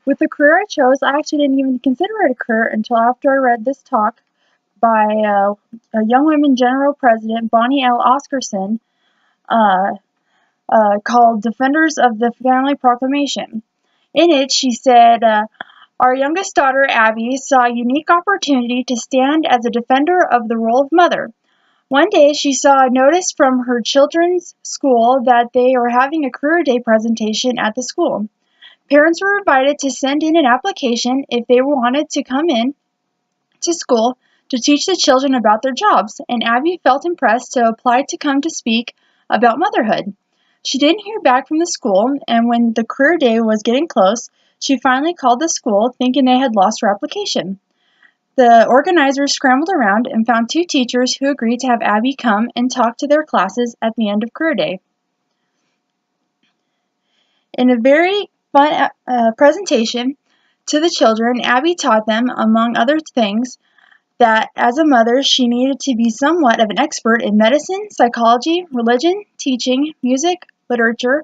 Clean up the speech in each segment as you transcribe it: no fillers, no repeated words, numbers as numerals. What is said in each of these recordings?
With the career I chose, I actually didn't even consider it a career until after I read this talk by a Young Women General President, Bonnie L. Oscarson, uh, called Defenders of the Family Proclamation. In it, she said, our youngest daughter, Abby, saw a unique opportunity to stand as a defender of the role of mother. One day, she saw a notice from her children's school that they were having a career day presentation at the school. Parents were invited to send in an application if they wanted to come in to school to teach the children about their jobs, and Abby felt impressed to apply to come to speak about motherhood. She didn't hear back from the school, and when the career day was getting close, she finally called the school thinking they had lost her application. The organizers scrambled around and found two teachers who agreed to have Abby come and talk to their classes at the end of career day. In a very fun presentation to the children, Abby taught them, among other things, that as a mother she needed to be somewhat of an expert in medicine, psychology, religion, teaching, music, literature,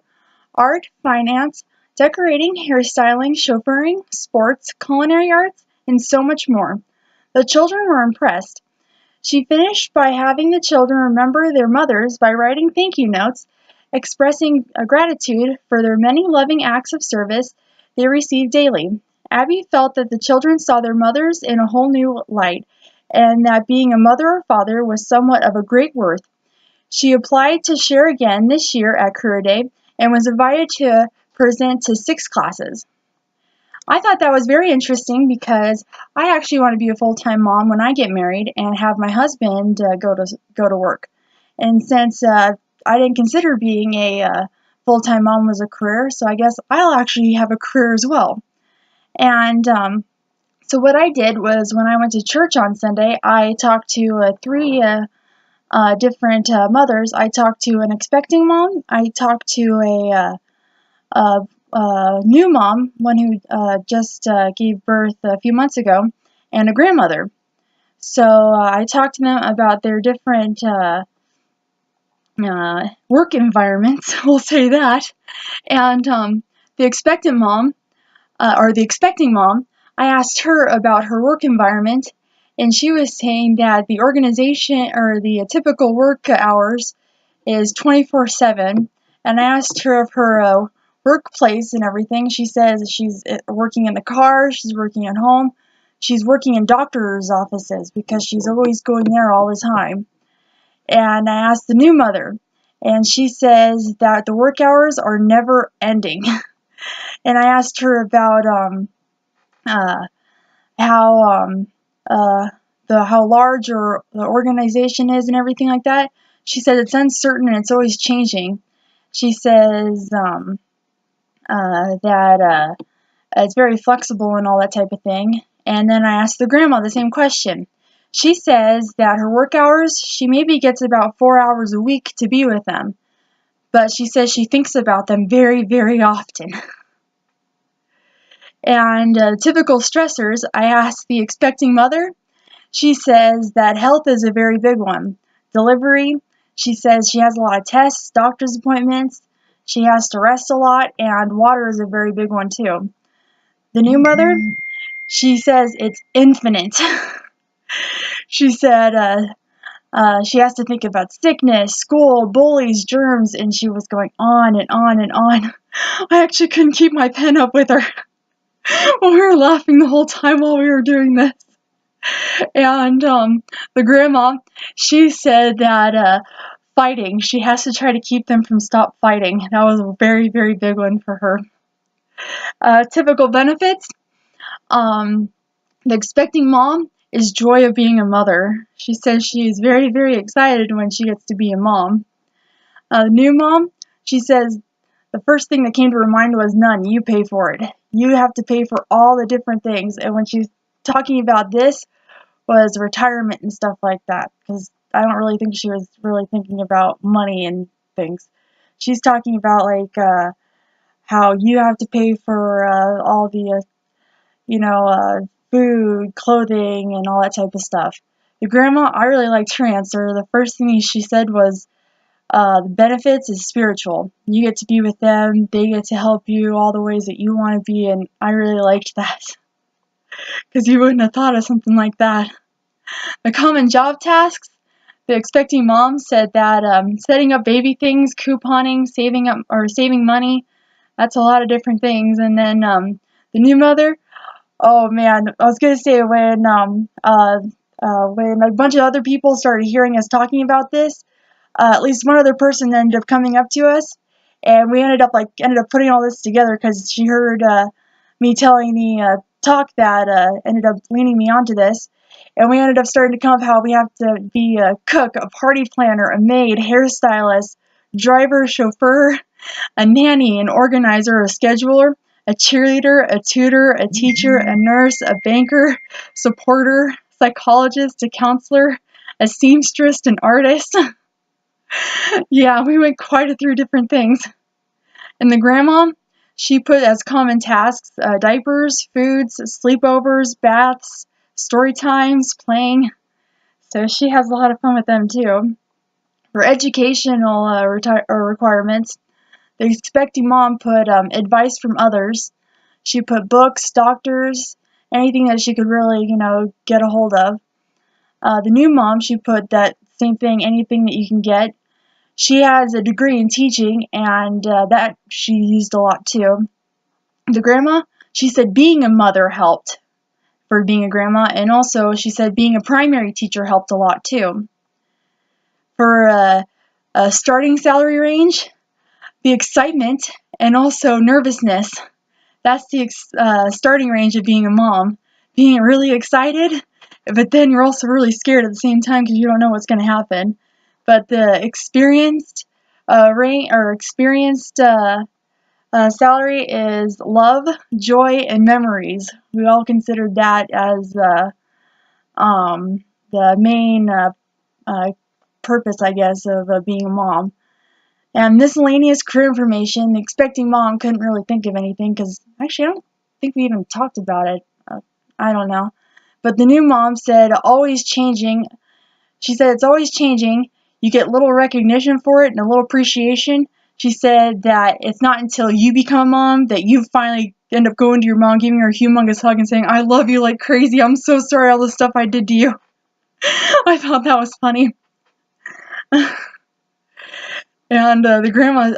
art, finance, decorating, hairstyling, chauffeuring, sports, culinary arts, and so much more. The children were impressed. She finished by having the children remember their mothers by writing thank you notes, expressing gratitude for their many loving acts of service they received daily. Abby felt that the children saw their mothers in a whole new light, and that being a mother or father was somewhat of a great worth. She applied to share again this year at Career Day and was invited to present to 6 classes. I thought that was very interesting because I actually want to be a full-time mom when I get married and have my husband go to work. And since I didn't consider being a full-time mom was a career, so I guess I'll actually have a career as well. And so what I did was when I went to church on Sunday, I talked to 3 different mothers. I talked to an expecting mom. I talked to a new mom, one who just gave birth a few months ago, and a grandmother. So I talked to them about their different work environments, we'll say that. And the expectant mom, or the expecting mom, I asked her about her work environment, and she was saying that the organization or the typical work hours is 24/7. And I asked her of her workplace and everything. She says she's working in the car, she's working at home, she's working in doctor's offices because she's always going there all the time. And I asked the new mother, and she says that the work hours are never ending. And I asked her about uh, how how large or the organization is and everything like that. She said it's uncertain and it's always changing. She says that it's very flexible and all that type of thing. And then I asked the grandma the same question. She says that her work hours, she maybe gets about 4 hours a week to be with them, but she says she thinks about them very, very often. And typical stressors, I asked the expecting mother. She says that health is a very big one. Delivery, she says she has a lot of tests, doctor's appointments, she has to rest a lot, and water is a very big one too. The new mother, she says it's infinite. She said she has to think about sickness, school, bullies, germs, and she was going on and on and on. I actually couldn't keep my pen up with her. We were laughing the whole time while we were doing this. And the grandma, she said that fighting, she has to try to keep them from stop fighting. That was a very, very big one for her. Typical benefits, the expecting mom is joy of being a mother. She says she is very, very excited when she gets to be a mom. New mom, she says the first thing that came to her mind was none. You pay for it. You have to pay for all the different things. And when she's talking about this, was retirement and stuff like that, because I don't really think she was really thinking about money and things. She's talking about like how you have to pay for all the food, clothing, and all that type of stuff. The grandma, I really liked her answer. The first thing she said was The benefits is spiritual. You get to be with them, they get to help you all the ways that you want to be, and I really liked that. Because you wouldn't have thought of something like that. The common job tasks, the expecting mom said that setting up baby things, couponing, saving money, that's a lot of different things. And then the new mother, oh man, I was gonna say when a bunch of other people started hearing us talking about this, at least one other person ended up coming up to us, and we ended up putting all this together because she heard me telling the talk that ended up leaning me onto this, and we ended up starting to come up how we have to be a cook, a party planner, a maid, hairstylist, driver, chauffeur, a nanny, an organizer, a scheduler, a cheerleader, a tutor, a teacher, a nurse, a banker, supporter, psychologist, a counselor, a seamstress, an artist. Yeah, we went quite a few different things. And the grandma, she put as common tasks diapers, foods, sleepovers, baths, story times, playing. So she has a lot of fun with them too. For educational requirements, the expecting mom put advice from others. She put books, doctors, anything that she could really, get a hold of. The new mom, she put that same thing, anything that you can get. She has a degree in teaching, and that she used a lot too. The grandma, she said being a mother helped for being a grandma, and also she said being a primary teacher helped a lot too. For a starting salary range, the excitement and also nervousness. That's the starting range of being a mom. Being really excited, but then you're also really scared at the same time because you don't know what's going to happen. But the experienced salary is love, joy, and memories. We all considered that as the main purpose, I guess, of being a mom. And miscellaneous career information, the expecting mom couldn't really think of anything because actually I don't think we even talked about it. I don't know. But the new mom said always changing. She said it's always changing. You get little recognition for it and a little appreciation. She said that it's not until you become a mom that you finally end up going to your mom, giving her a humongous hug and saying, I love you like crazy. I'm so sorry all the stuff I did to you. I thought that was funny. And the grandma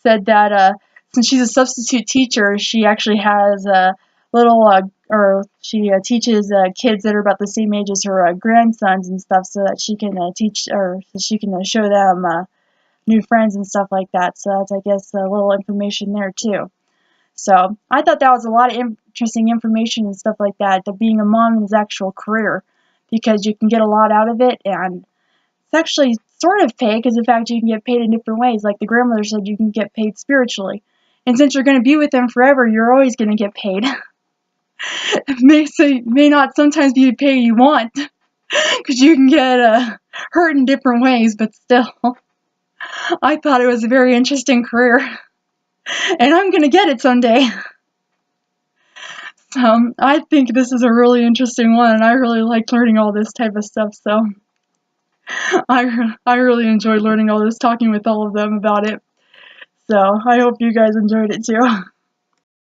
said that since she's a substitute teacher, she actually has she teaches kids that are about the same age as her grandsons and stuff, so that she can show them new friends and stuff like that. So that's, I guess, a little information there too. So I thought that was a lot of interesting information and stuff like that. That being a mom is actual career, because you can get a lot out of it, and it's actually sort of paid because the fact you can get paid in different ways. Like the grandmother said, you can get paid spiritually. And since you're going to be with them forever, you're always going to get paid. It may not sometimes be the pay you want, because you can get hurt in different ways, but still. I thought it was a very interesting career. And I'm going to get it someday. So I think this is a really interesting one, and I really like learning all this type of stuff, so I really enjoyed learning all this, talking with all of them about it. So I hope you guys enjoyed it too.